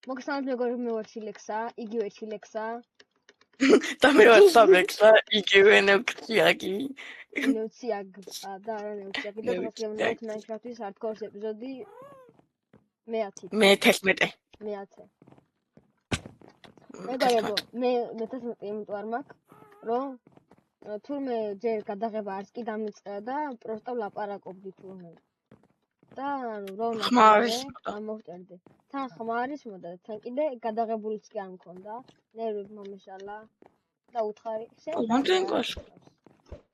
მოგესალმებით მეგობრებო, მე ვარ ჩილექსა, იგივე ჩილექსა. და მე ვარ საბექსა, იგივე ნეუციაგი. ნეუციაგი და ნეუციაგი და დღეს გემოვნებთ Minecraft-ის hardcore ეპიზოდი მე-10. მე-11. მე-10. მეგობრებო, მე 11 იმიტომ არ მაქვს, რომ თურმე ჯერ გადაღება არც კი დამიწყება და პროსტა ვლაპარაკობდი თურმე. და რომ მოვწერდი. თან ხმარის მოდა, თან კიდე გადაღებულიც კი არ მქონდა. ნერვები მომეშალა და უთხარი.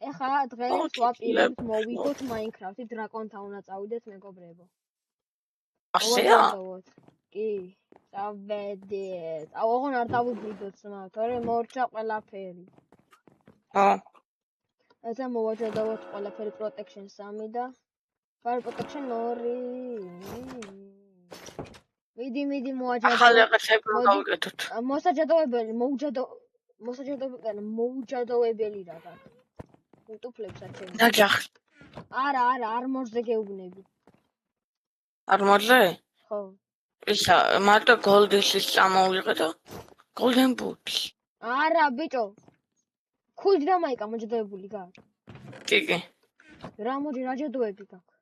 ეხლა დღეს ვაპირებთ მოვიგოთ Minecraft-ი, დრაკონთან უნდა წავიდეთ მეგობრებო. ასეა? კი, წავედით. ოღონ არ დავუბრიდოთ სმა, თორე მორჩა ყველაფერი. ესა მოვაჯადოთ ყველაფერი protection 3 და fire protection 2. მიდი მოვაჯადოთ. ახალი რაღაცები გავუკეთოთ. მოუჯადოებელი რა გაქვს. უტუფლებს აჩენს. ნაჯახ. არა, armor-ზე გეუბნები. armor-ზე? ხო. ისა, მარტო gold-ის წამოვიღე და golden boots. არა, ბიჭო. ხუთ და მაიკა მოჯადოებული გაქვს. კი. რა ჯადოები გაქვს?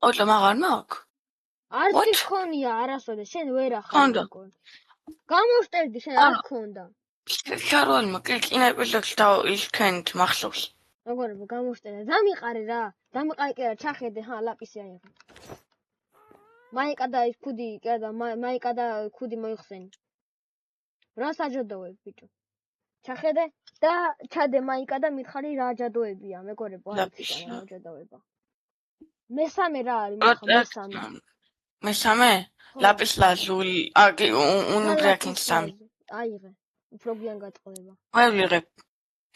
ოტა მაგარ მაქვს? არც ხონია არასოდეს, შენ ვერ ახალ. ხონდა. გამოვსტერდი, შენ არ ხონდა. შარვალ მოკეკინა ეპიზოდს და ისქენთ მახსოვს. მეგობრებო, გამოვსტერდი. დამიყარე რა. დამიყარე კი რა, ჩახედე, ლაპისი აიღე. მაიკა და ის ქუდი, კი და მაიკა და ქუდი მოიხსენი. რა საჯადოები, ბიჭო. ჩახედე და ჩადე მაიკა და მითხარი რა ჯადოებია, მეგობრებო, არის რა ჯადოება. მესამე რა არის, მესამე? ლაპის ლაზული, აგი უნუბრაკინ 3. აიღე. უფრო გიან გატყდება. ვიღებ.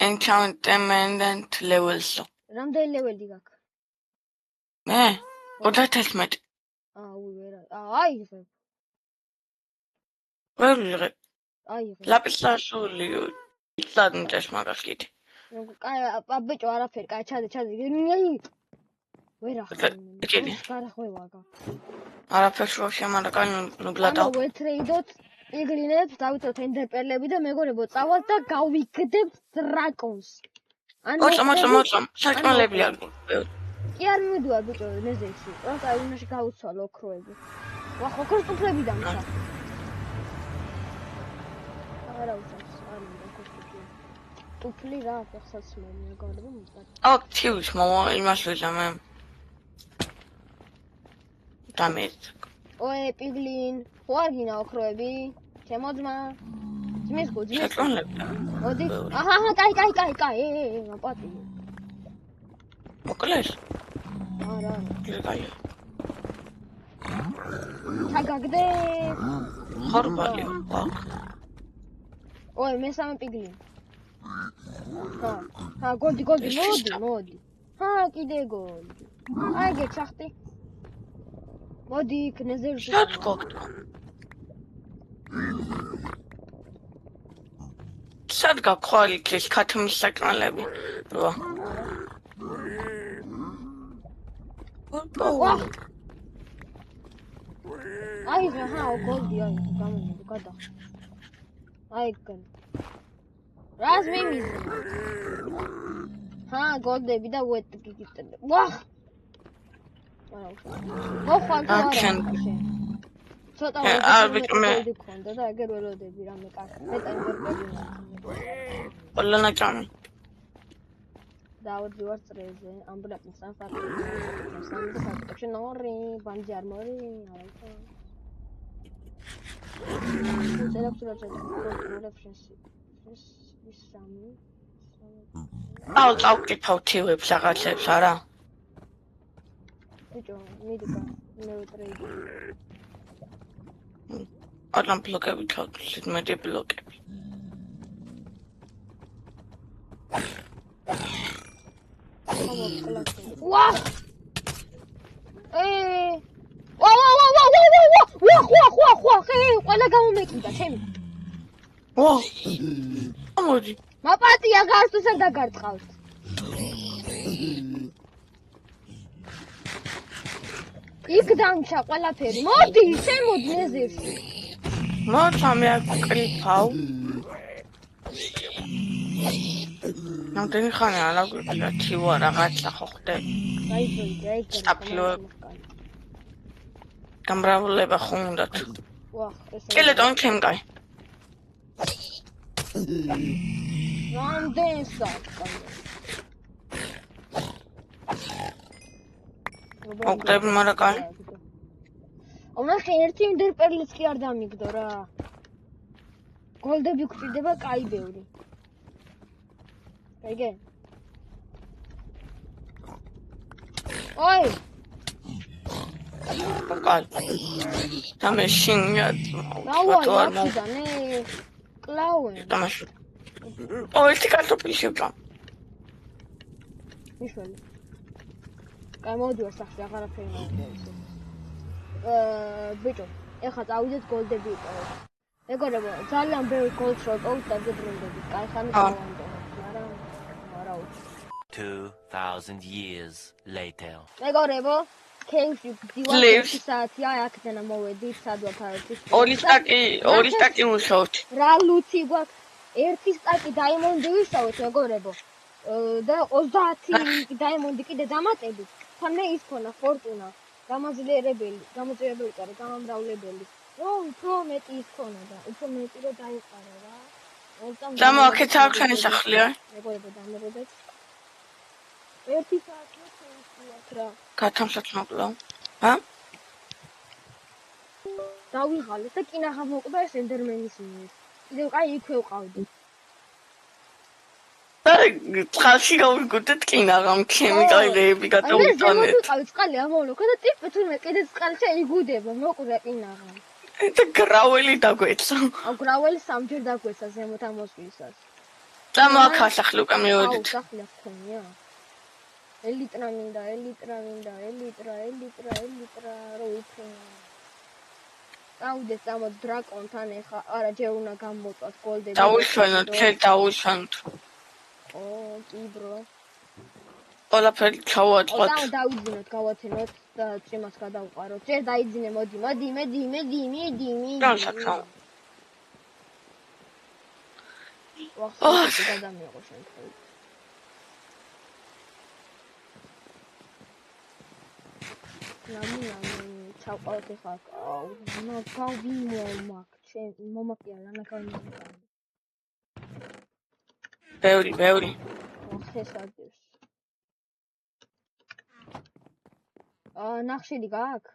Enchantment levels-ო. რამდენი ლეველი გაქვს? მე 31. აიღე. ვიღებ. აიღე. ლაპის ლაზული იცადნდეს მაგას კიდე. კაი, ბიჭო, არაფერი, კაი, ჩადე. ვერ ახლა. გარახვევაგა. არაფერს რო შემარაკან ნუბლადა. ანუ ვეთრეიდოთ პიგლინებს, დავიცოთ ენდერპერლები და მეგობრებო, წავალთ და გავიგდებთ დრაკონს. მოწამ, საჭმელები არ გვყევთ. კი არ მიდუარ ბიჭო, ნეზეში. პროსტა უნაში გავუცვალ ოქროები. ვახ, ოქროს ტუფლები დამცა. არა უცავს, არ მინდა ოქროს ტუფლი რა, ახსაც მეგობრებო, მიწად. აქტივის იმას ვეძა მე. დამეთ. ოე, პიგლინ, ხო არ გინა ოქროები? ჩემო ძმა. ძმის. მოდი. აჰა, კაი, მაპატი. მოკლეს? არა. კაი. ჩაგაგდე. ხორბალი. ოე, მესამე პიგლინ. გოლდი, მოდი. კიდე გოლდი. აიგე ჩახტი. მოდი, კნეზერში. შატკოქტო. სადგა ქვალიქეს ქათმის საკმალები. რა. აიღე, გოლდი, გამოდი, გადახ. აიგე. რას მიმიზნე? გოლდები და ვეტკი გიტები. ვახ! მოხვალ და არა. ცოტა ვედი ქონდა და ეგერ ველოდები რამე კაცი. მეტენდერები. ყველანაჭამი. დავდივარ წრეზე, ამბრაკის საფაქტო. საფაქტო ნორი, ბანჯი არმორი, არა. წავკითხავ თივებს რაღაცებს არა? ბიჭო, მიდიკა, ნეუტრეიდი. ალამ ბლოკები თავით მეტი ბლოკები. ვა! ყველა გამომეკიდა, ჩემი. მოდი. მაპატია გასტუსა დაგარტყავთ. იქ დამჩა ყველაფერი. მოდი, შემოდი ეზერში. მოცა მე აქ კლიფავ. ნამდვილი ხანი არ აგვიყვია თივა რაღაცა ხო ხდე. გამრავლება ხო უნდათ. კილეტონ ჩემკაი. რამდენსა? ოქტები მარაკაი. ნახე ერთი ინტერპერლიც კი არ დამიგდო რა. გოლდები გვჭირდება კაი ბევრი. ეგე. ოი. კაი. თამე შინია. დავაი, კლაუენ. თამაში. ოი, ერთი კარტოფილი შევჭამ. მიშველი. კაი მოვიდივარ სახში, აღარაფერი მოვიდევ. ბიჭო, ეხლა წავიდეთ გოლდები ვიყავით. მეგობრებო, ძალიან ბევრი გოლდს ვიყავით და გებრუნდებით. კაი ხანი გავამდენოთ, მაგრამ 2000 years later. მეგობრებო, კეიფი დივარ საათია, აქედან მოვედით, სად ვაფარებთ? ორი სტაკი ვუშავთ. რა ლუცი გვაქვს? ერთი სტაკი დაიმონდი ვისავთ, მეგობრებო. და 30 დაიმონდი კიდე დამატებით. თან მე ის ქონა ფორტუნა. გამოძლიერებელი ყარა, გამამრავლებელი. უფრო მეტი ის ქონა და უფრო მეტი რო დაიყარა რა. დამო აქეთ აქვს შენი სახლია? მეგობრებო, დამეგობრეთ. ერთი საათი შეისწიათ რა. გათამშოთ მოკლა. ჰა? დავიღალეს და კინაღა მოკვდა ეს ენდერმენის მიერ. კიდევ კაი იქვე ვყავდი. წყალში გავიგოთ კინაღამ ქემიკალები გადავიტანეთ. მე ვიყავი წყალი ამოვლოქა და ტიპი თურმე კიდე წყალში იგუდება, მოკვდა კინაღამ. და გრაველი დაგვეცა. გრაველი სამჯერ დაგვეცა ზემოთ ამოსვლისას. დამო აქ ასახლი უკან მივედით. სახლი აქ ხონია. ელიტრა მინდა, ელიტრა რო იქნება. წავიდეთ ამოთ დრაკონთან ეხა, არა ჯერ უნდა გამოვწვათ გოლდები. დავუშვენოთ, დავუშვენოთ. კი bro. ყველაფერი ჩავაწყოთ. დავიძინოთ, გავაცინოთ და წიმას გადავყაროთ. ჯერ დაიძინე, მოდი. განსაკუთრებით. ვახსენე გადამიღო შემთხვევით. ნამი ჩავყავთ ეხლა. გავიმომაკ, მომაკია ლანაკავი. ბევრი. ხესადებს. ნახშირი გააქვს?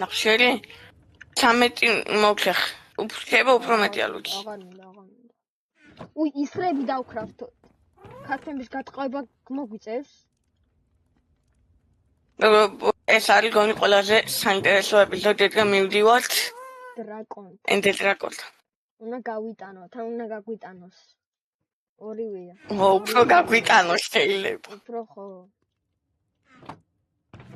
ნახშირი? 13 მოქეხ. უფრო უფრო მეტი ალუჩი. აღარ მინდა. უი, ისრები დავკრავთ. ქათმების გატყობა მოგვიწევს? ეს არის გონი ყველაზე საინტერესო ეპიზოდი, რადგან მივდივართ დრაკონთან. ენდერ დრაკონთან. უნდა გავიტანო, თან უნდა გაგვიტანოს. ორივეა. უფრო გაგვიტანოს შეიძლება. უფრო ხო.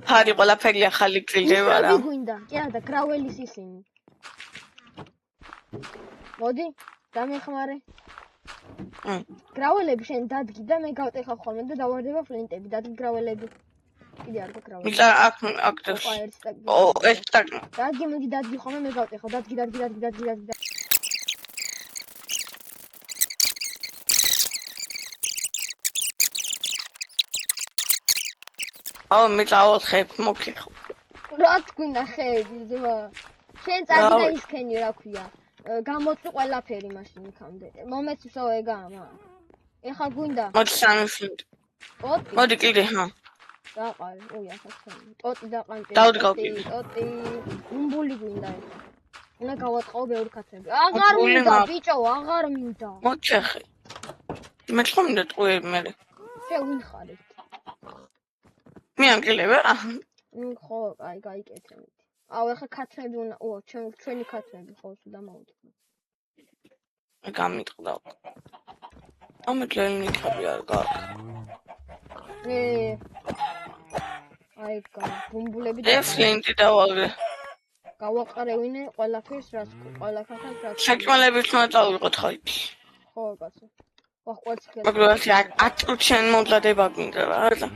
ფარი ყველაფერი ახალი გრძელდება რა. გვინდა, კი არა და გრაველის ისინი. მოდი, დამეხმარე. გრაველები შენ დადგი და მე გავტეხა ხოლმე და დავარდება ფლინტები, დადგი გრაველები. კიდე არ გქრაველი. მიწა აქ დევს. ეს სტაკ. დადგი მოდი დადგი ხოლმე მე გავტეხა, დადგი. აუ მე წავხებ მოგიხო. რა თქვინა ხეები ძმა? შენ წადი და ისქენი რა ქვია. გამოწვი ყველაფერი მაშინ იქამდე. მომეცისო ეგამა. ეხა გვინდა? მოდი სამიფლინტ. ტოტი. მოდი კიდე ხა. დაყარე. ოი ახლა თქვენ. ტოტი დაყანტე. ტოტი. უმბული გვინდა ეხა. უნდა გავატყავ ბევრი კაცები. აღარ მინდა ბიჭო, აღარ მინდა. მოჩეხე. მე თქო მინდა ტყუები მე. შევინხარეთ. მე ამკილება? ხო, აი გაიკეთეთ. აუ ეხა კაცები უნდა, ჩვენი კაცები ხო სულ დამოვიწყო. გამიტყდა. ამეთლენი ხაბი არ გაქვს. აი ბუმბულები და ფლინტი დავაგრე. გავაყარევინე ყველაფერს რას ყველაფერს. საკმალების უნდა წავიღოთ ხაი. ხო, კაცო. ვახვეცქე. მაგრამ 10 წუთიან მომზადება გინდა რა.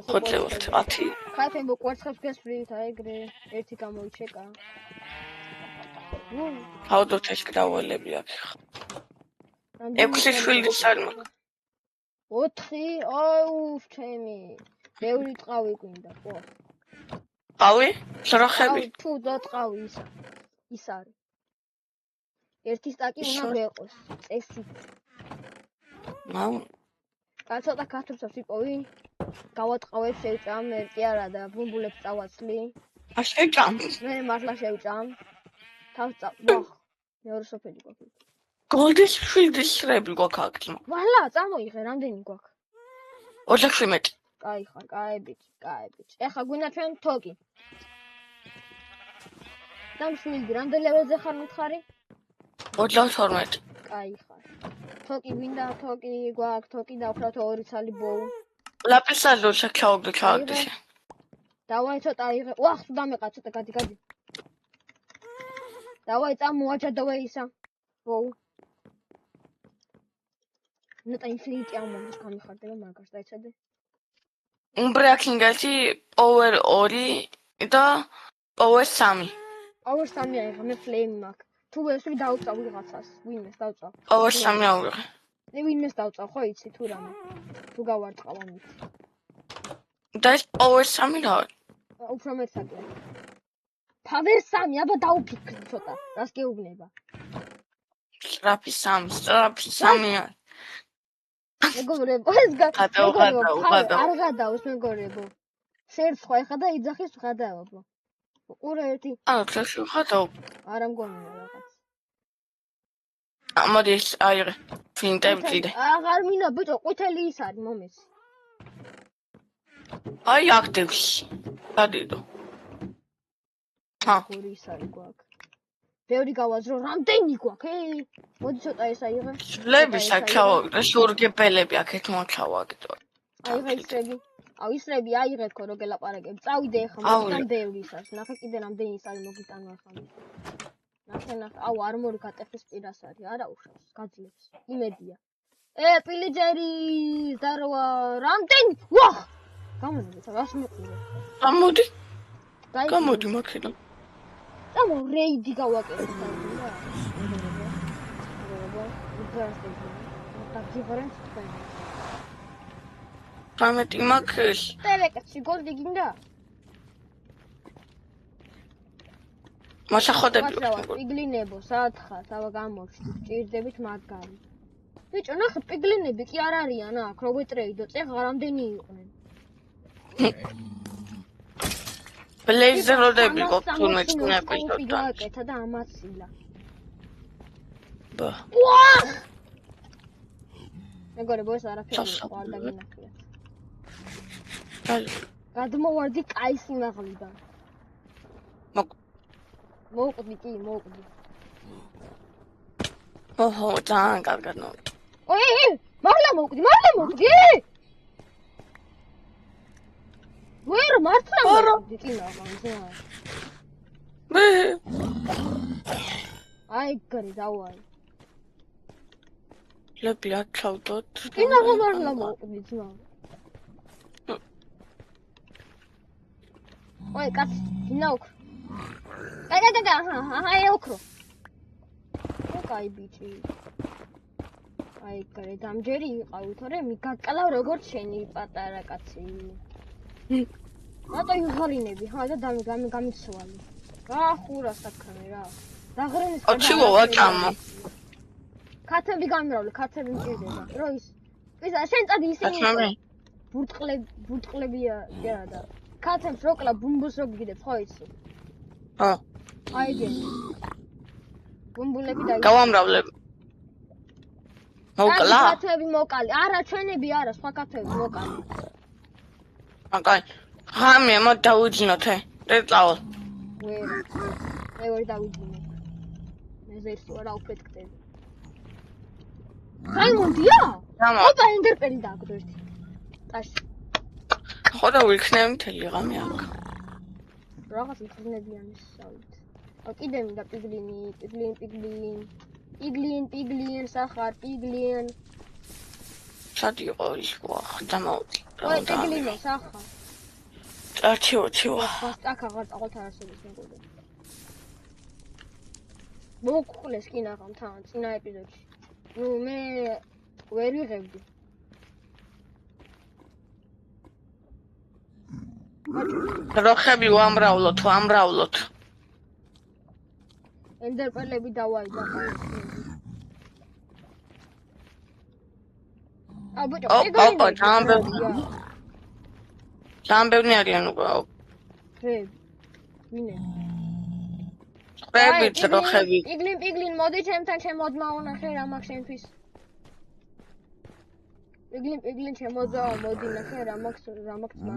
ხოთლევთ 10. ხაიფებო კვერცხებს გესვრით აეგრე ერთი გამოიჩეკა. ავდოთ ეს კრაველები აქ. 6 შვილის არ მაქვს. 4 აუ ჩემი. ბევრი ტყავი გვინდა, ხო. ყავი? სრახები. თუ დატყავი ის არის. ერთი სტაკი უნდა გვეყოს, წესი. აუ. კაცოტა ქართულსაც ვიპოვი. გავატყავებ შევჭამ, კი არა და ბუმბულებს წავაცლი. შეჭამ. მე მართლა შევჭამ. თავს ვახ. მეორე სოფელი გვაქვს. გოლდის შვილის შრები გვაქვს აქ. ვალა, წამოიღე, რამდენი გვაქვს? 27. კაი ხარ, კაი ბიჭი. ეხა გვინდა ჩვენ თოკი. დამშვილი, რამდენი ლეველზე ხარ მითხარი? 32. კაი ხარ. თოკი გვინდა, თოკი გვაქვს, თოკი დავხრათ 2 ცალი ბოუ. ლაპისაზო შეხავდო ჩავაგდეს. დავაი ცოტა იღე. ვახ, თუ დამეყა ცოტა გადი. დავაი წამოაჯადოვე ისა. ბოუ. ნეტა ინფინიტი ამომის გამიხარდება მაგას დაიცადე. უმბრეაქინგეთი power 2 და power 3. power 3 აიღე, მე ფლეიმი მაქვს. თუ ესვი დავწავ ვიღაცას, ვინმეს დავწავ. power 3 აუღე. მე ვინმეს დავწავ, ხო იცი თუ რამე. თუ გავარტყავ ამით. და ეს power 3 რა? უფრო მეცადე. power 3, აბა დაუფიქრე ცოტა, რას გეუბნება. სტრაფი 3. მეგობრებო, ეს არ გადაოს მეგობრებო. შერც ხო ეხა და იძახის გადაობო. ყურე ერთი. წელში ხადაო. არა მგონია რაღაც. მოდი ეს აიღე. ფინტები წიდე. აღარ მინა ბიჭო, ყვითელი ის არის მომეცი. აი აქტივში. გადიდო. გური ის არის გვაქვს. ბევრი გავაზრო, რამდენი გვაქვს? მოდი ცოტა ეს აიღე. ლები საჩავაგდე, შურგებელები აქეთ მოჩავაგდო. აიღე ისრები. აუ ისრები აიღე ხო რო გელაპარაკებ. წავიდე ეხა მაგთან ბევრი ის არის. ნახე კიდე რამდენი ის არის მოგიტანო ახლა. ნახე, აუ არმორი გატეხის პირას არის, არა უშავს, გაძლევს. იმედია. პილიჯერი ზარვა, რამდენი? ვახ! გამოდი, რას მეყურე? გამოდი მაქედან. წამო რეიდი გავაკეთე და გამეტი მაქვს. ტელეკაცი გოლდი გინდა? მოსახვედები პიგლინებო, სათხა, სავა გამოვშდი, ჭირდებით მაგარი. ბიჭო, ნახე, პიგლინები კი არ არიან აქ, რო გვეტრეიდო, წეხ რამდენი იყვნენ. ბლეიზეროდები გქონდა მეჭნები და გაკეთა და ამაცილა. ბა. ვაჰ! მეგობრებო, ეს არაფერი იყო, არ დაგინახეთ. გადმოვარდი კაი სიმაღლიდან. მოვყვდი. ოჰო, ძალიან კარგად მოვყვდი. მართლა მოვყვდი. ვერ მართლა მოვყვდი, კინა მაგზა. აი გარი დავაი. ლები აჩავდოთ. კინა მართლა მოვყვდი ძმა. ой, კაც, კინა ოქრო. აი ოქრო. ოკაი ბიჭი. აი გარე დამჯერი იყავი, თორე მიგაკლავ როგორც შენი პატარა კაცი. რატო იხარინები? და გამიცვალი. რა ხურა საქმე რა. დაღრენის ოჩიო ვაჭამა. კაცები გამირავლე, კაცები მჭირდება. რო ის შენ წადი ისინი. ბურტყლებია და კაცებს როკლა ბუმბულს რო გიგდებ, ხო იცი? ხო. აი გე. ბუმბულები და გავამრავლებ. მოკლა? კაცები მოკალი. არა, ჩვენები არა, სხვა კაცები მოკალი. აკაი. ხამე მოდ დაუძინოთ და წავალ. მე ვერ დავიძინე. მე ზეცი ვარ აუფეთქდები. რაიმონდია? ოპა ენდერპელი დააგდო ერთი. ტაში. ხო და ვიქნები მთელი ღამე აქ. რაღაც მხრნებიანი სწავლით. კიდე მინდა პიგლინი, სახარ, პიგლინ. სადი იყო ის ვახ, დამავდი. ой, პიგლინო, სახარ. არჩიო. აქ აღარ წავალთ არასოდეს მეგობრებო. მოგხლეს კი ნახავ თან წინა ეპიზოდში. ნუ მე ვერ ვიღებდი. როხები ვამრავლოთ. ენდერპელები დავაიდა ხარ. აბუჭო, ოპა, ჯამბევნი არიან უკვე. მინე. ხვებით როხები. პიგლინ, მოდი ჩემთან შემოძმაო ნახე რა მაქვს შენთვის. პიგლინ შემოძმაო, მოდი ნახე რა მაქვს ძმა.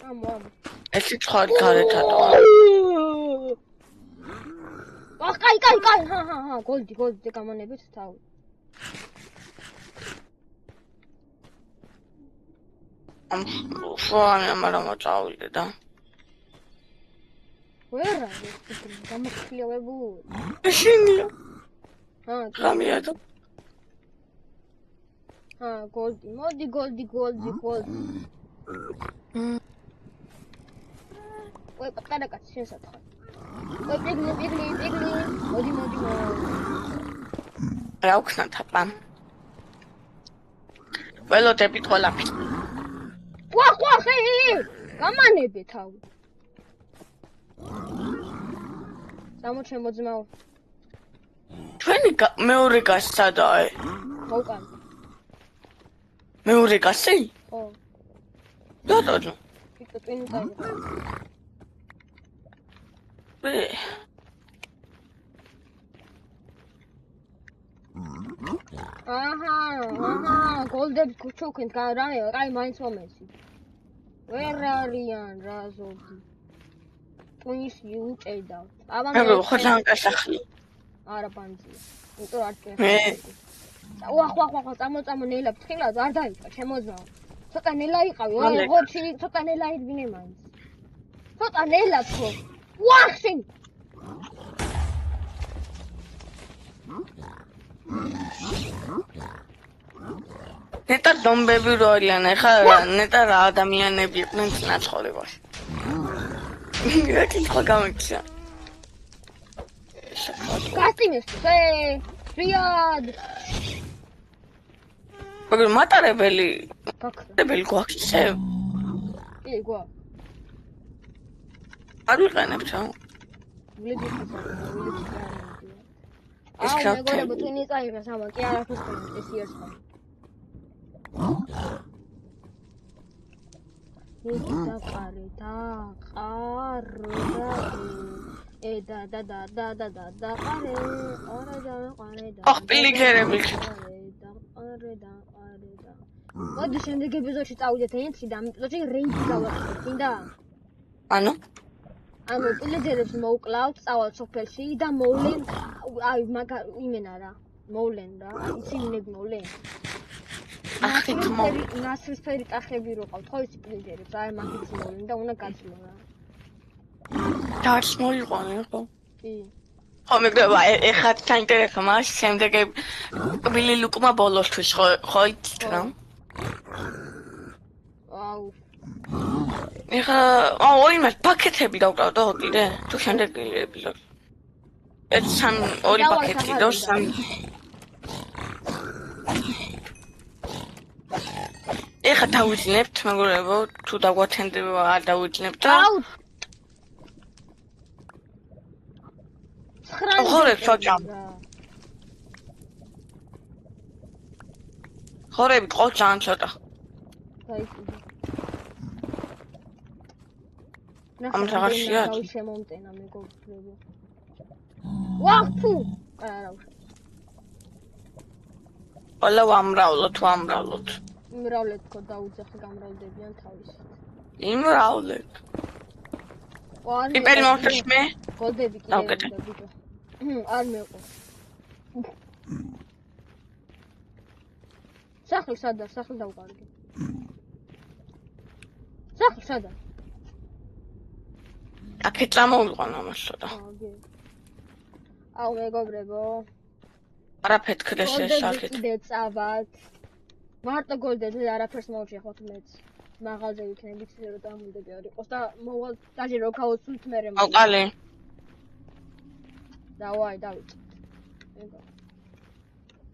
ამო. ეს ცხარი გარეთადო. კაი, ჰა, გოლდი გამონებით თავი. ფოანი ამარამა წავიდე და. ვერ არის გამოფლიავებული. შენია. ჰა, გამიადო. ჰა, გოლდი. მოდი გოლდი. ой, პატარა კაცი შენ სათხარ. ой, პიგლინ. მოდი. რა უქნა თაპა. ველოდები თოლაფი. ვა, ხე! გამანებე თავი. შემოძმაო. ჩვენი მეორე გასი სადაა? მოვკან. მეორე გასი? ხო. დადო. იქ ტვინი წაიღო. აჰა, გოლდები ჩოქენ, კაი მაინც მომესი. ვერ არიან რა ზოგი. ტვინს უჭედა. აბა მე ხო ლანკასახლი. არა პანძია. იმიტომ არ წვენ. ვა, წამო ნელა ფთხილა არ დაიწყა, შემოძმაო. ცოტა ნელა იყავი, ოღონდ ცოტა ნელა იდგინე მაინც. ცოტა ნელა თქო. ვახშინ. ნეტა დომბები რო არიან, ეხლა ნეტა რა ადამიანები იყვნენ წინაცხოვრებაში. რა გამიქცა. გასტიმეს, რიად. მაგრამ მატარებელი გვაქვს ისე? კი, გვაქვს. არ ვიყენებთ რა? ვლები ხარ. ეს მეგობრებო, ტვინი წაიღეს, ამა კი არაფერს ხომ ეს იარსა. ოხ პილიგერები. მოდი შემდეგ ეპიზოდში წავიდეთ ენცი და ამ ეპიზოდში რეინჯი გავახსენოთ, წინდა? ანუ პილიგერებს მოვკლავთ, წავალთ სოფელში და მოვლენ, იმენა რა, მოვლენ რა, იცინებ მოვლენ. ნასრისფერი ტახები რო ყავთ, ხო ისი პილიგერებს, მაგით მოვლენ და უნდა გაცლო რა. დარს მოიყვანე ხო? კი. ხო მეგრება ეხლა საინტერესო მას შემდეგ ბილი ლუკმა ბოლოსთვის ხო იცით რა? აუ. ეხლა ორი პაკეტები დავკრავდა კიდე თუ შემდეგ ეპიზოდი. ეს ორი პაკეტი და სამი. ეხლა დავიძინებთ მეგრებო თუ დაგვათენდება არ დავიძინებთ და ხორებს ვაჭამ. ხორები ყო ძალიან ცოტა. ამ რაღაცია. შემომტენა მეგობრებო. ვახ ფუ. არა უშ. ყველა ვამრავლოთ. იმრავლეთ ხო დაუძახი გამრავლდებიან თავის. იმრავლეთ. იპერი მოხდეს მე? გოლდები კი დავკეთე. არ მეყო. სახლი სადაა? სახლი დავკარგე. სახლი სადაა? აქეთ წამოვიყვან ამას ცოტა. აუ მეგობრებო. არაფეთქდეს ეს სახით. გოლდები წავალთ. მარტო გოლდები არაფერს მოუჭიხოთ მეც. მაღალზე ვიქნებით რომ დამუნდები არ იყოს და მოვალ დაჟე რო გავოცვით მერე აყალი. დავაი დავიწყეთ.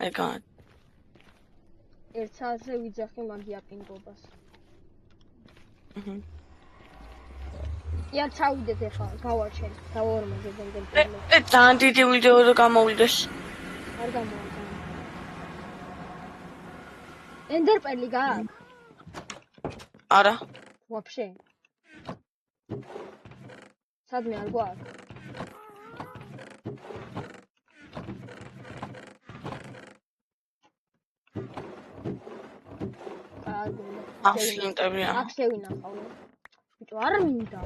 ეგა. ერთ საათზე ვიძახი მაგია პინგობას. ია ჩავიდეთ ახლა გავარჩენ დავორმაგებ ე ძალიან დიდი ვიდეო რო გამოვიდეს. არ გამოვიდა. ენდერპერლი გააქვს? არა. Вообще. სადმე არ გვაქვს? აფშინტებია. აქ შევინახავ. ბიჭო, არ მინდა.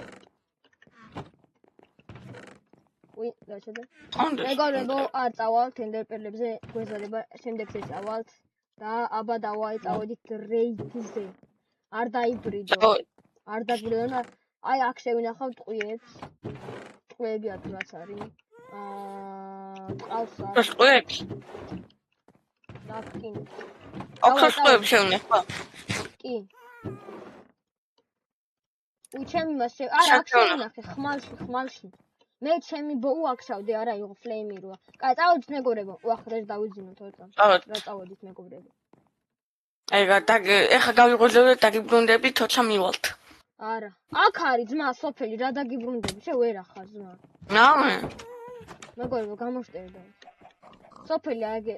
უი, დაჩადე. მეგობრებო, არ წავალთ ენდერპერლებზე, გვეზარება შემდეგზე წავალთ და აბა დავაიწავედით რეიდზე. არ დაიბრიდო. არ დაგვიდო, აი აქ შევინახავ ტყვიებს. ტყვიები აქ რაც არის. ყავს აქვს. ტყვიებს? ნაფკინი. აქვს ტყვიებს შევინახავ. კი. უჩემი მასე, არა აქ შევინახე ხმალში. მე ჩემი ბოუ აქშავდი, არა იყო ფლეიმი როა. კაი, წავედით მეგობრებო. უახლეს დავიძინოთ ორწა. რა წავედით მეგობრებო. ეგა და ეხა გავიღვიძებდეთ დაგიბრუნდებით, თორსა მივალთ. არა. აქ არის ძმა სოფელი, რა დაგიბრუნდები? შე ვერ ახარ ძმა. ნამე. მეგობრებო, გამოშტერდა. სოფელი აგე.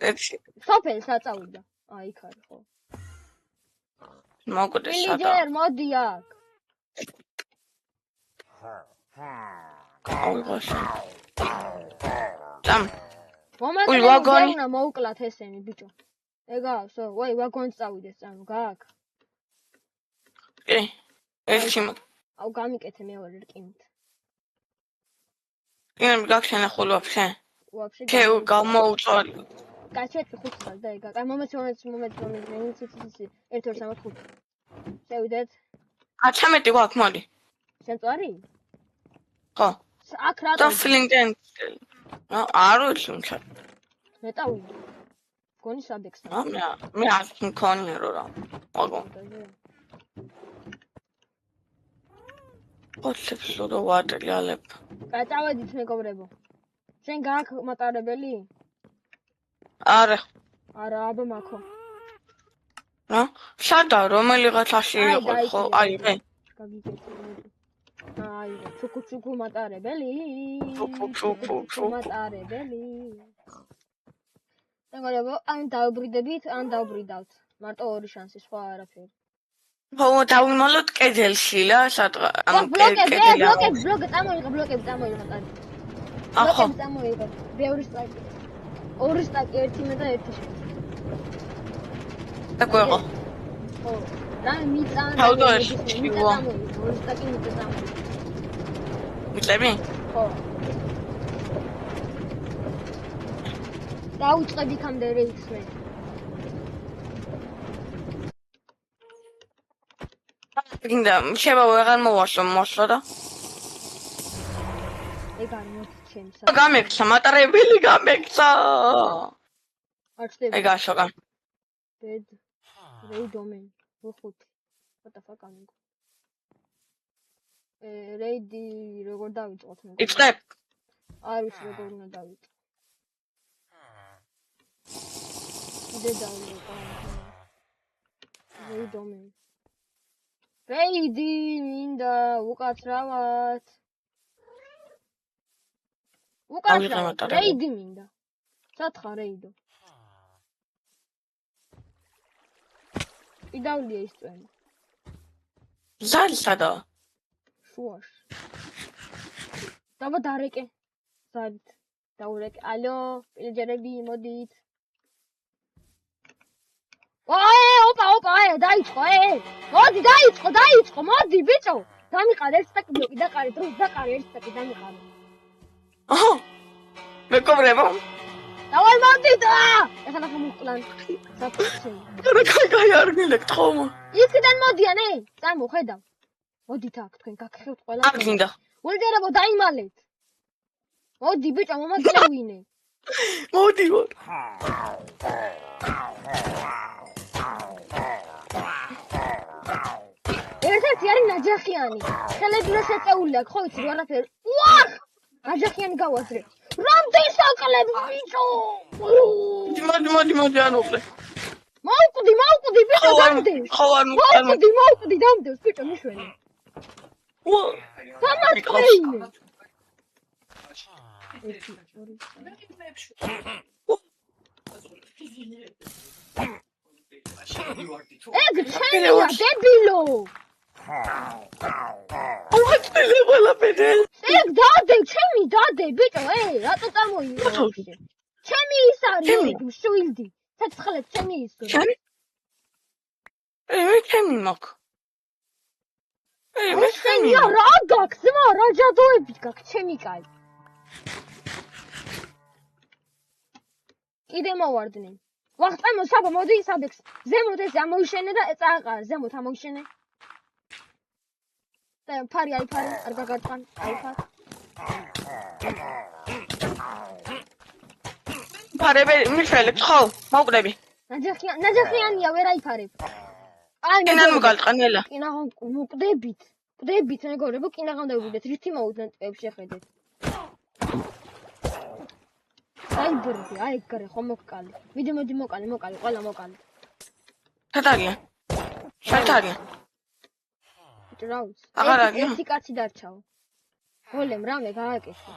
სოფელი საწავიდა. აი იქ არის ხო. მოგდეს სადა. ვილიჯერ მოდი აქ. წამ. უი ვაგონი უნდა მოუკლათ ესენი ბიჭო. ეგაავსო, ვაი ვაგონს წავიდეს წამო, გააკ. კი. ერთი აუ გამიკეთე მეორე რკინით. რკინები გაქვს შენახული ვაფშე? ვაფშე. შე გამოუწვარი. კაჩეთი 5 ხარ და ეგა. კაი მომეც 1 2 3 4 5. შევიდეთ. 13 გვაქვს მოდი. შენ წვარი? ხო. აქ რა და ფლინგენ. არ ვიცი თუმცა. მე წავიდე. გონი სადექს. მე არ მქონია რა. აგო. ოჩებს რო ვატრიალებ. კაი წავედით მეგობრებო. შენ გააქვს მატარებელი? არა. არა, აბა მაქო. რა? სადა რომელიღაცაში იყო ხო? აი მე. გაგიგეთ. აი, ჩუკუ მატარებელი. ჩუკუ მატარებელი. მეგობრებო, ან დავბრიდებით, ან დავბრიდავთ. მარტო ორი შანსი, სხვა არაფერი. ხო, დავიმალოთ კედელში რა, სადღა, ანუ ბლოკები, წამოიღე მატარი. ახო. წამოიღე. ბევრი სტაკი. ორი სტაკი, ერთი მე და ერთი შენ. და გვეღო. ხო. და მიწან. თავდაში. ორი სტაკი მიწა წამოიღე. მიწები? ხო. დაუწყებ იქამდე რეიქს მე. გინდა, შევა ვეღარ მოვასო და. ეგ არ მოჩემს. გამექცა, მატარებელი გამექცა. არ ხდება. ეგ აშოკა. ბედ. რეიდომენ. ვხუთი. What the fuck ამიგო. რეიდი როგორ დავიწყოთ მე? იწყებ. არ ვიცი როგორ უნდა დავიწყო. იდე დავიწყო. რეიდომენ. რეიდი მინდა უკაცრავად. უკაცრავად. რეიდი მინდა. სათხა რეიდო. იდავლია ის წვენი. ზარი სადა? შუაში. დაბა დარეკე. ზარით. დაურეკე. ალო, პილჯერები მოდით. ოპა, დაიწყო, მოდი, დაიწყო, მოდი, ბიჭო. დამიყარე ერთ სტაკი ბლოკი, დაყარე, დროს დაყარე ერთ სტაკი, დამიყარე. აჰა. მეგობრებო. დავაი მოდი და! ეხლა გამოვკლან. საფუძველი. კაი არ მილეკთ ხომ? იქიდან მოდიან, წამო, ხედავ. მოდით აქ, თქვენ გაგხევთ ყველა. არ გინდა. ულჯერებო დაიმალეთ. მოდი, ბიჭო, მომაწევინე. მოდი. ეგეთი არის ნაჯახიანი. ხელები რო შეწეული აქვს, ხო იცი, არაფერი. უახ! ნაჯახიანი გავაზრე. რამდენი საკლებს ბიჭო! მოდი არ უყრე. მოვკვდი ბიჭო დამდეს. ხო არ მოვკვდი დამდეს ბიჭო მიშვენი. დამარცხე. ეგ ჩემია დებილო. აუხტელე ყველაფერი. ეგ დადე ბიჭო, რატო წამოიღე? ჩემი ის არის, შვილდი. ცეცხლებს ჩემი ის. ჩემი? მე ჩემი მაქვს. მე ჩემი. რა გაქვს, რა ჯადოები გაქვს ჩემი კაი. კიდე მოვარდნენ. ვახტამო საბა მოდი საბექს. ზემოთ ეს ამოიშენე და წააყარ, ზემოთ ამოიშენე. და ფარი არ გაგაწყან, აიფარ. ფარები მიშველებს ხო? მოვყდები. ნაჯახიანია ვერ აიფარებ. კინან მოგალყანელა. კინაღამ მოკდებით. ყდებით მეგობრებო, კინაღამ დავიდეთ. რითი მოვუდნენ ტყეებს შეხედეთ. აი ბრდი, აი გარე ხომ მოკალი. მოდი მოკალი, ყველა მოკალი. შეტარია. რაუც. აღარ არის. ერთი კაცი დარჩაო. გოლემ რამე გააკეთე.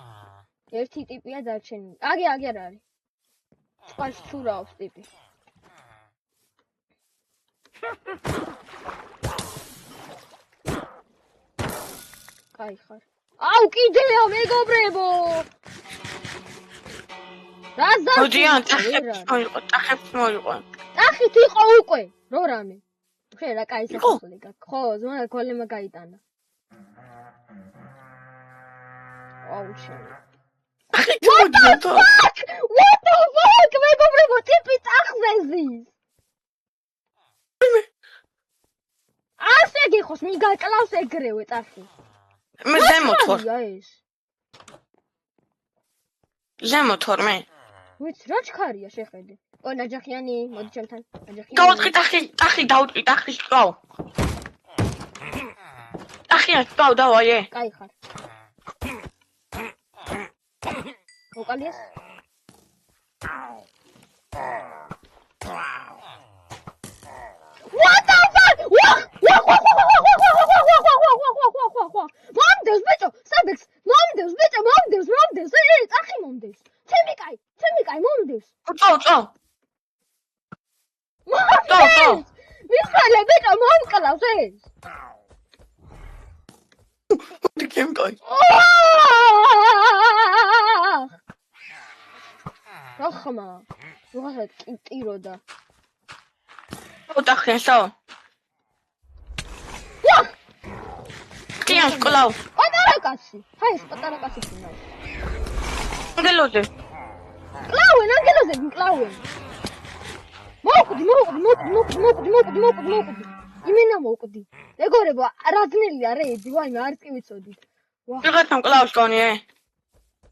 ერთი ტიპია დარჩენილი. აგი არ არის. წყალს ჩურაობს ტიპი. კაი ხარ. აუ კიდეა მეგობრებო. რაზა? მოდიან ტახებს მოიყო. ტახით იყო უკვე. რო რამე. ხე რა კაი საფასული გაქვს. ხო, ზონა გოლემა გაიტანა. აუ შენ. What the fuck? მეგობრებო, ტიპი ტახზე ზის. ასე გიხოს, მიგაკლავს ეგრევე ტახი. მე ზემოთ ვარ. ზემოთ ვარ მე. ვიცი რა ჩქარია შეხედე. ნაჯახიანი, მოდი ჩემთან. ნაჯახიანი. გავუტყი ტახი დავუტყი ტახის ყავ. ტახია ყავ დავაიე. კაი ხარ. მოკალიეს? What the fuck? მომდევს ბიჭო, საბექს. მომდევს ბიჭო, მომდევს. ტახი მომდევს. ჩემი კაი მომდევს. წავ. მიხალე ბიჭო, მომკლავს ეს. ჩემი კაი. ახმა. უღაცა ტიროდა. ოთახენსაო. კიან კლავ. პატარა კაცი. ჰაი, ეს პატარა კაცი ხინა. ანგელოზე. კლავენ. მოვკვდი. იმენა მოვკვდი. მეგობრებო, რაზნელია რეიდი, ვაიმე, არც კი ვიცოდით. ვიღაცამ კლავს კონიე.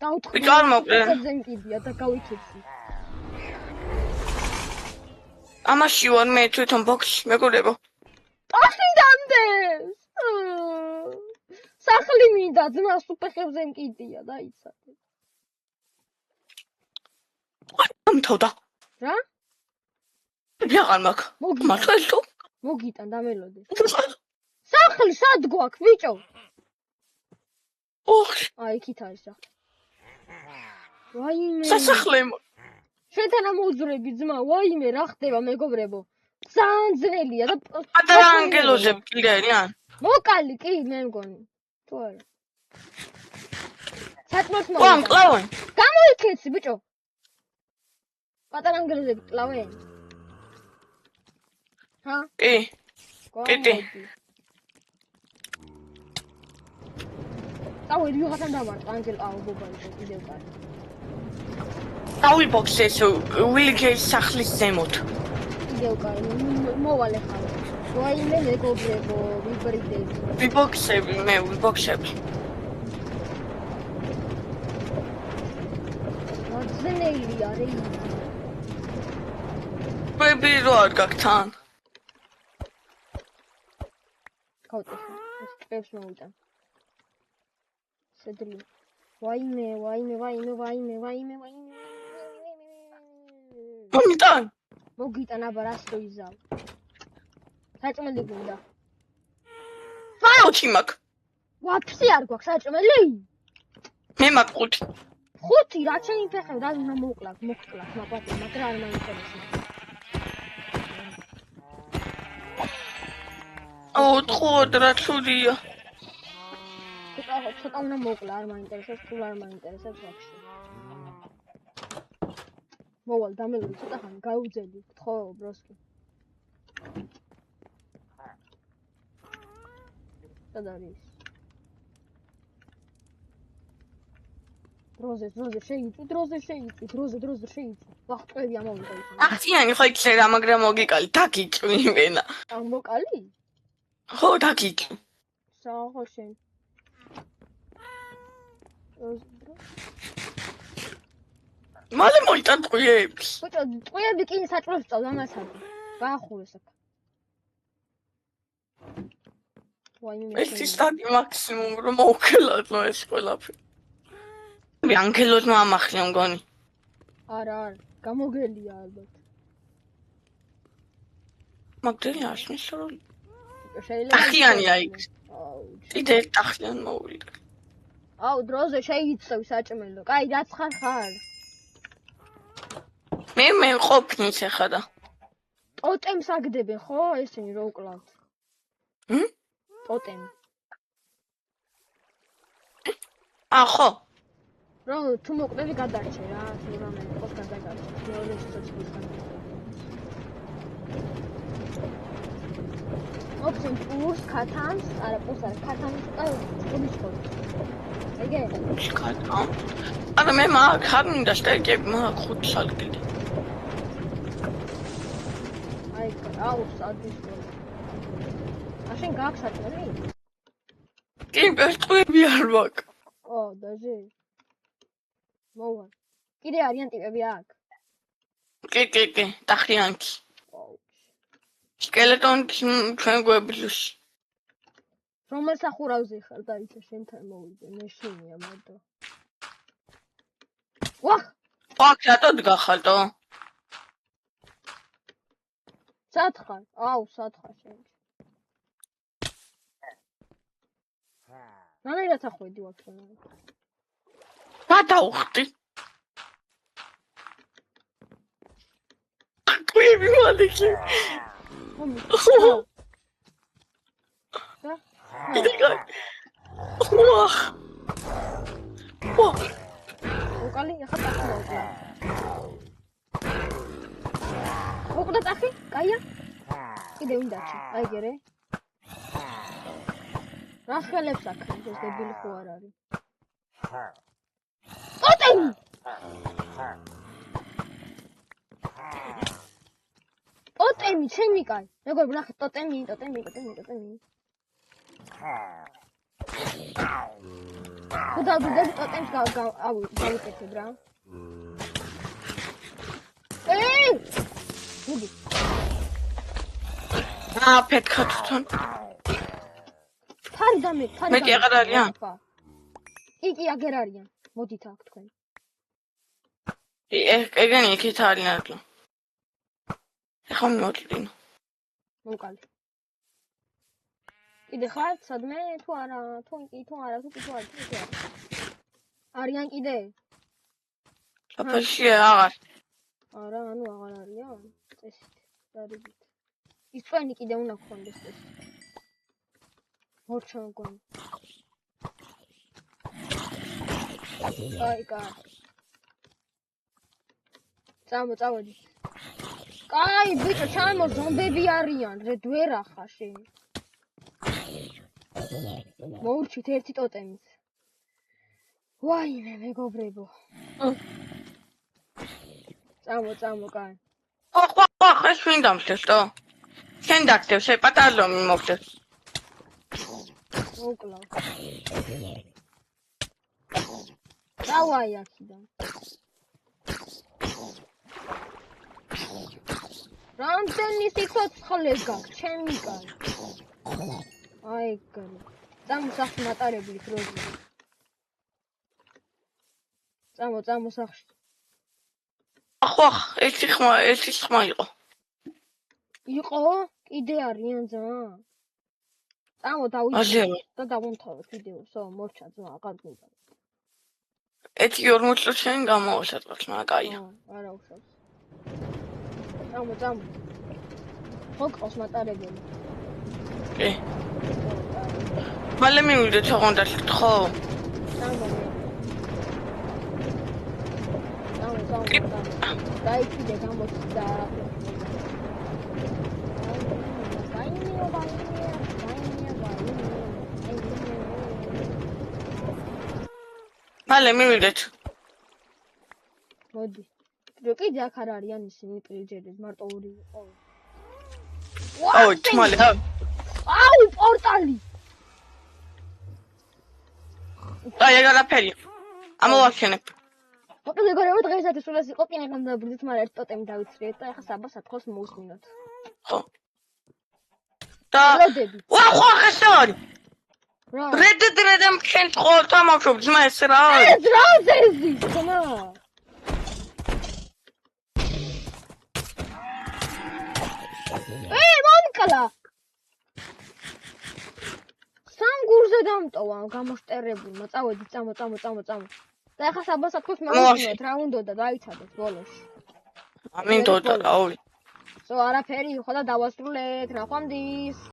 დაუთხრა. ბიჭო არ მოვკვდი. ზენკიდია და გავიქეცი. ამაში ვარ მე თვითონ ბოქსში, მეგობრებო. ტახი დამდეს. სახლი მინდა, ძმა სუპეხებზე მკიდია, დაიცადე. ამთავდა. რა? ვიღარ მაქვს. მართლა მოგიტან დამელოდე. სახლი სად გვაქვს, ბიჭო? აი, იქით არის სახლი. ვაიმე. სასახლე. შენთან ამოძვრები ძმა, ვაიმე, რა ხდება მეგობრებო? ძალიან ძნელია და პატარა ანგელოზე კიდე არიან. მოკალი კი მე მგონი. თუ არა. სათმოს ყამ კლავენ. გამოიქეცი ბიჭო. პატარა ანგელოზე კლავენ. ჰა? კი. კიდე. დავი ვიღათან დამარტყა ანგელ ბობალი კიდევ კარი. დავიბოქსე ეს ვილიქის სახლის ზემოთ. კიდევ კარი მოვალე ხარ. ვაიმე მეგობრებო, ვიბრიდები. ვიბოქსები. ძნელია რეი. ბები რო არ გაქვს თან. გავტეხე. ტყეებს მოვიტან. სედრილო. ვაიმე. მომიტან. მოგიტან აბა რას რო იზავ. საჭმელი გინდა. ვაუჩი მაგ. ვაფშე არ გვაქვს საჭმელი? მე მაგ 5. 5 რა ჩემი ფეხები რა უნდა მოკლათ, მაგათი, მაგრამ არ მაინტერესებს. ოთხ რა თუდია. ცოტა უნდა მოკლა, არ მაინტერესებს, თუ არ მაინტერესებს ვაფშე. მოვალ დამელოდი ცოტა ხანი, გაუძელი, ხო, ბროსკი. სად არის? დროზე შეიწვი, დროზე შეიწვი. ვახტები ამოვიდა იქ. ახციანი ხო იქცერა, მაგრამ მოგიკალი, დაგიწვი მენა. ამ მოკალი? ხო, დაგიწვი. საახო შენ. მალე მოიტან ტყვიებს. ბიჭო, ტყვიები კი საჭმელს წავ ამასადი. გაახურეს აქ. ვაიმე. ეს ის სტადი მაქსიმუმ რომ მოვქელადო ეს ყველაფერი. მე ანგელოს მომახლია მგონი. არა, გამოგელია ალბათ. მაგდენი ასმის რომ შეიძლება ახიანია იქ. აუ, კიდე ახიან მოვიდა. აუ, დროზე შეიწევ საჭმელო. კაი, რაც ხარ. მე ყოფნის ახლა და. ტოტემს აგდებენ, ხო, ესენი რო უკლავთ. ტოტემი. ხო. რომ თუ მოკლები გადარჩე რა, თუ რამე იყოს გადაგარჩე. მეორე სიცოცხლის განმავლობაში. ოფცენ პურს, ქათამს, ქათამს უბიჩქო. ეგე? ქათამ. არა მე მაგ ხარმინდა სტეკები მაგ 5 სალკილი. აი, აუ, სადისო. აშენ გაქვს საჭმელი? კი, პერტყვები არ მაქვს. ო, დაჟე. მოვა. კიდე არიან ტიპები აქ? კი, დახიანკი. აუ. სკელეტონი ჩვენ გვებლის. რომელ სახურავზე ხარ დაიცა შენთან მოვიდე, მე შენია მოდო. ვახ! აქ რატო დგახალტო? სად ხარ? აუ, სად ხარ შენ? რანაირად ახვედი ვაფშე? გადავხდი. ყვები მალიქი. ვახ. უკალი ახლა ტახი. უკდა ტახი? კაია? კიდე უნდაჩი. აი გერე. რა ხელებს აქ? ეს დებილი ხო არ არის? ტოტემი! ტოტემი, ჩემი კაი. მეგობრებო, ნახეთ, ტოტემი. გუდავდები ტოტემს გავიკეთებ რა. გუდი. ფეთქა თვითონ. ფარი და მე კი აღარ არიან? კი, აგერ არიან. მოდით აქ თქვენ. ეგენი იქით არიან. ეხლა მოვიდინო. მოკალი. კიდე ხარ სადმე თუ არა, თუ არა. არიან კიდე? აფაში აღარ. არა, ანუ აღარ არიან. წესით, დარიგით. ის წვენი კიდე უნდა გქონდეს ეს. მორჩა მგონი. აი, წავედი. კაი, ბიჭო, ჩამო, ზომბები არიან, ვერ ახა შენ. მოურჩით ერთი ტოტემით. ვაიმე, მეგობრებო. წამო, კაი. ეს ვინ დამხდეს თო? შენ დაგდევ, პატარა ლომი მოვხდეს. მოკლავ. დავაი აქიდან. რამდენი სიცოცხლე გაქვს, ჩემი კაცი? აი, გარი. წამო სახში მატარებლით როზი. წამო სახში. ახო, ერთი ხმა იყო. იყო? კიდე არიან ძმა? წამო აზია. და დავუმთავროთ ვიდეოსო, მორჩა ძმა, აღარ გინდა. ერთი 40 წუთიანი გამოვასაწყოთ, მაგრამ კაია. არა უშავს. წამო. ხო ყავს მატარებელი. კი. მალე მივიდეთ ოღონდ ხო? წამო. დაიქიდე გამოსდა. მალე მივიდეთ. მოდი. რო კიდე აქ არ არიან ისინი პრიჯერები, მარტო ორი იყო. აუ, თმალე. აუ, პორტალი. აი, არაფერი. ამოვაქენებ. მოკლედ გორეო დღესაც სულას იყო პინაკამ დაბრუნდით, მაგრამ ერთ ტოტემი დავიცრიეთ და ახლა საბას ათხოვს მოусმინოთ. ხო. და როდები. ხო, ხესორი. რა? Red Dead Redemption ხო თამაშობ ძმა ეს რა? ეს რა ზეზი? ძმა. მომკლა. სამ გურზე დამტოვა გამოშტერებულმა. წავედი, წამო. და ახლა საბას ათხოვს მოусმინოთ, რა უნდოდა დაიცადეთ ბოლოს. ამინდოდა, აუ. არაფერი, ხო და დავასრულეთ, რა ხვამდის.